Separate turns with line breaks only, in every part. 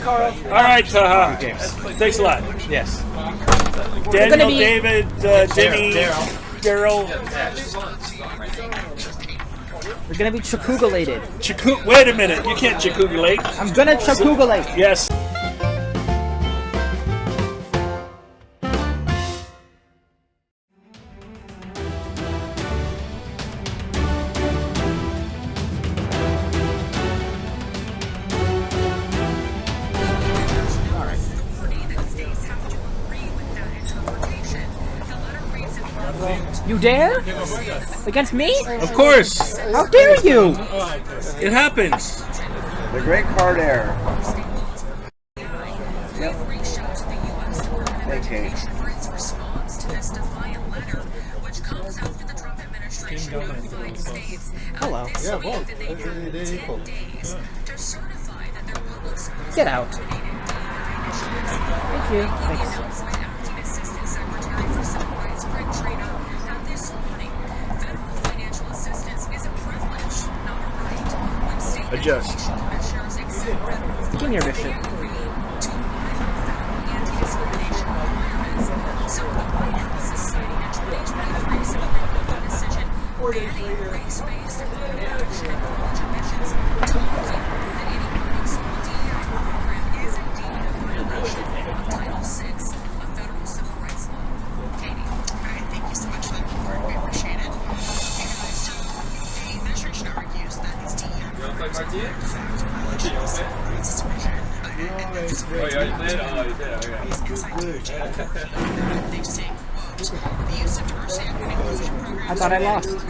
Carl.
All right, Taja.
James.
Thanks a lot.
Yes.
Daniel, David, Denny, Daryl.
We're gonna be Chacubeulated.
Wait a minute. You can't Chacubeulate.
I'm gonna Chacubeulate.
Yes.
You dare? Against me?
Of course.
How dare you?
It happens.
The great card error. Yep. Hey, Kate.
Hello.
Yeah, both. They're equal.
Get out. Thank you. Thanks.
Adjust.
Give me your bishop. I thought I lost.
It's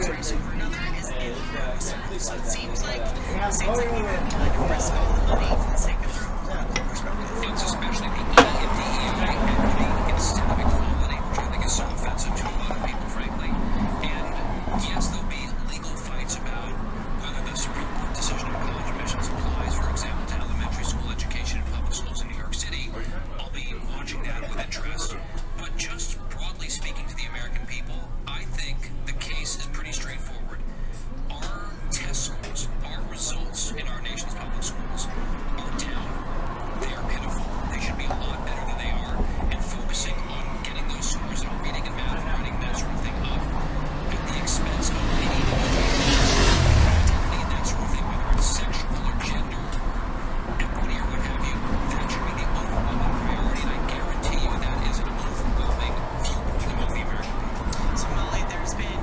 especially the EFDE equity in systemic quality, which I think is so offensive to a lot of people, frankly. And yes, there'll be legal fights about whether the Supreme Court decision on college admissions applies, for example, to elementary school education in public schools in New York City. I'll be watching that with interest. But just broadly speaking to the American people, I think the case is pretty straightforward. Our test scores, our results in our nation's public schools are down. They are pitiful. They should be a lot better than they are. And focusing on getting those scores in reading and math and writing and that sort of thing up at the expense of any activity and that sort of thing, whether it's sexual or gender, equity or what have you, that should be the overwhelming priority. And I guarantee you that is an overwhelming viewpoint among the American people.
So, Molly, there's been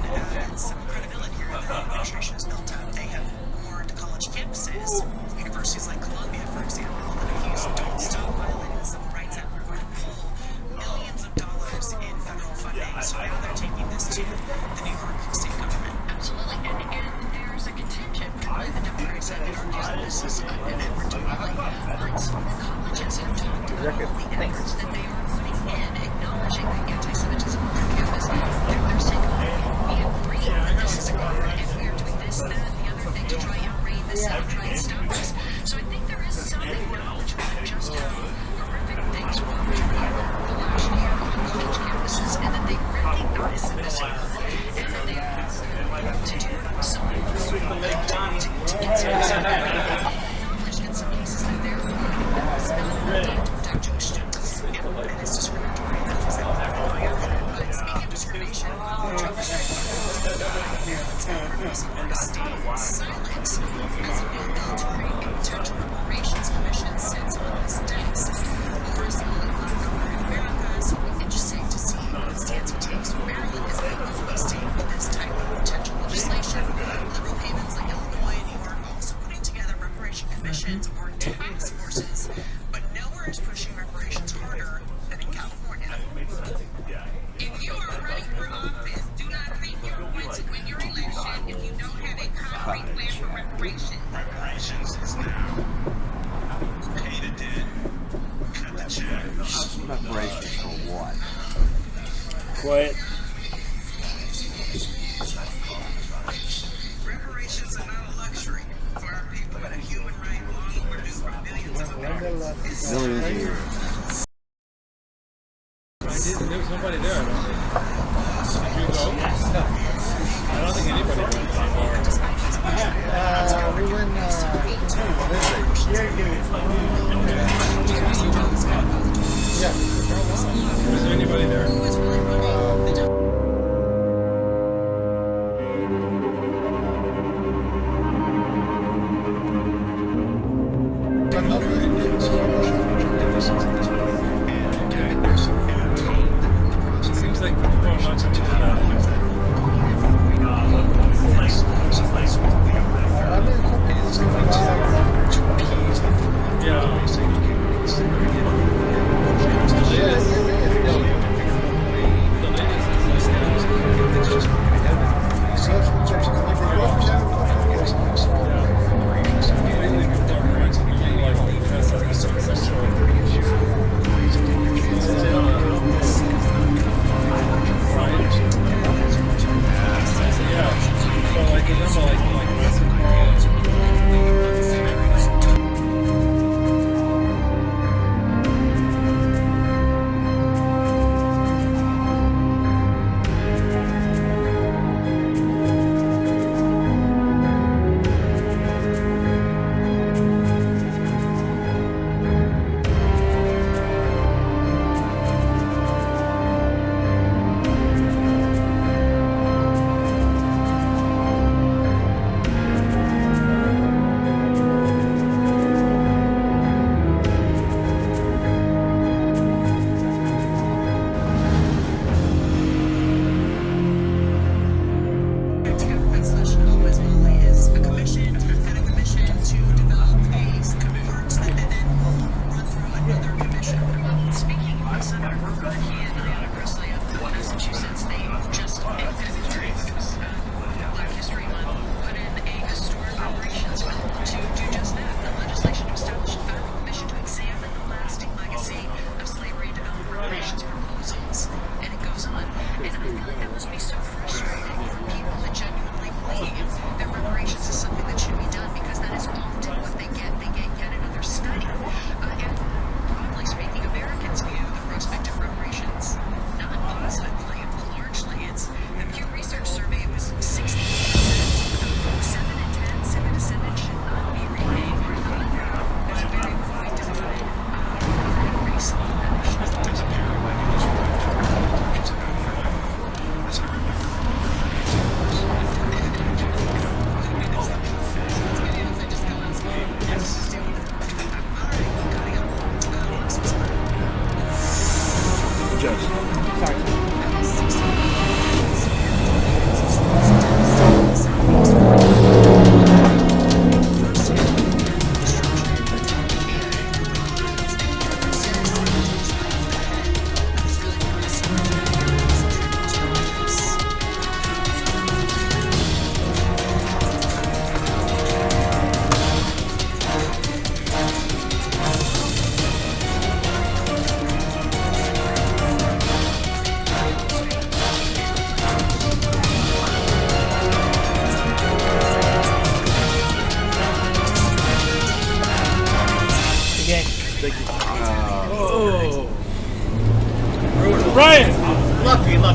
some credibility here that the administration has built up. They have warned college campuses, universities like Columbia, for example, that if you don't stop violating the Civil Rights Act, we're going to pull millions of dollars in federal funding. So now they're taking this to the New York state government.
Absolutely, and there's a contingent, particularly the Democratic Senate, that argues that this is an pivot. We're doing like colleges have talked about all the efforts that they are putting in, acknowledging the anti-Semitism on their campus. They're saying, we agree that this is a problem, and we are doing this, that, and the other thing to try and rein this out, try and stop this. So I think there is some acknowledgement of just how horrific things were during the last year on college campuses, and that they recognize that this happened, and that they are to do something to get some acknowledged in some cases that they're not to protect Jewish students.
And it's discriminatory. That's exactly what they're doing. But speaking of discrimination, Trump is trying to stay silent as a new military intentional reparations commission sits on his desk. First of all, America, so interesting to see what stance he takes. Maryland is a fully state with this type of potential legislation. Liberal havens like Illinois and New York also putting together reparation commissions or task forces, but nowhere is pushing reparations harder than in California.
If you are running for office, do not think you're going to win your election if you don't have a concrete plan for reparations.
Reparations is now. Pay the debt. Cut the check.
Reparations for what?
Quiet.
Reparations are not a luxury for our people, but a human right long overdue for millions of Americans.
Millions of years.
There was nobody there, I don't think. Did you go? I don't think anybody went anymore.
We went,
It seems like people are not into that.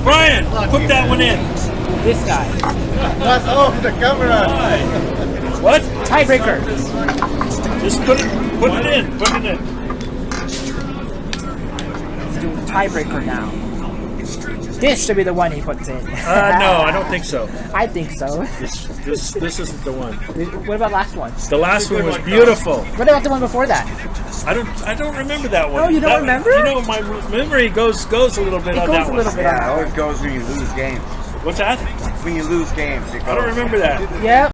Brian, put that one in.
This guy.
That's off the camera.
What?
Tiebreaker.
Just put it in. Put it in.
Let's do tiebreaker now. This should be the one he puts in.
No, I don't think so.
I think so.
This isn't the one.
What about last one?
The last one was beautiful.
What about the one before that?
I don't remember that one.
Oh, you don't remember?
You know, my memory goes a little bit on that one.
Yeah, it always goes when you lose games.
What's that?
When you lose games, it goes.
I don't remember that.
Yep.